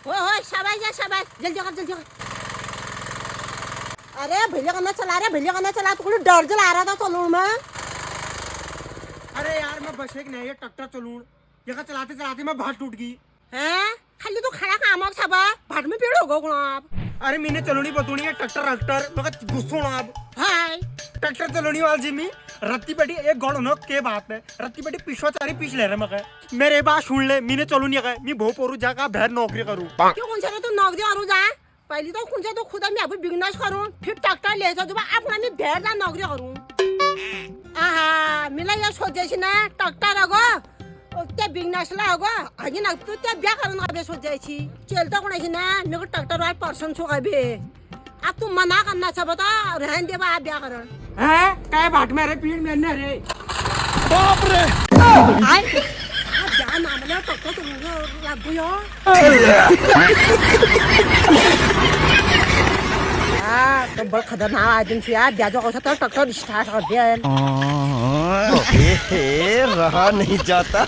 हो शाबाश जा शाबाश जल्दी कर अरे भैया करना चला तू कुछ डर जला रहा था चलून में अरे यार मैं बस एक नहीं ट्रैक्टर चलून ये का चलाते चलाते मैं भाट टूट गई हैं खाली तू खड़ा काम हो सब भाट में पेड़ होगा गुण आप अरे मैंने चलोनी बतूनी है ट्रैक्टर मगर गुस्सो ना अब हाय ट्रैक्टर चलोनी वाल जिमी रत्ती पेटी एक गौड़ नो के बात है रत्ती पेटी पिछवा चारी पीछ ले रहे मगर मेरे बात सुन ले मैंने चलूनी है मैं भो पोरू जाकर बाहर नौकरी करूं क्यों कौन सा तू नौकरी करूं जा पहली तो कौन सा तो खुदा मैं अभी बिजनेस करूं फिर ट्रैक्टर ले जाऊं जब अपना मैं बाहर जा नौकरी करूं आहा मिला ये सोचे ना ट्रैक्टर अगो ते बिजनेस ला अगो आगे ना तू ते ब्याह करना बे सोचे छी चलता कोण ना मेरे को ट्रैक्टर वाला पर्सन छो बे अब तू मना करना सब बता रहन दे बा ब्याह कर हैं काय भाट मेरे पीठ में ने रे बाप रे आय ब्याह ना मला ट्रैक्टर तू लागू यो तो बड़ खतरनाक आदमी छी यार ब्याह जो कसं तर ट्रैक्टर स्टार्ट कर दे रहा नहीं जाता।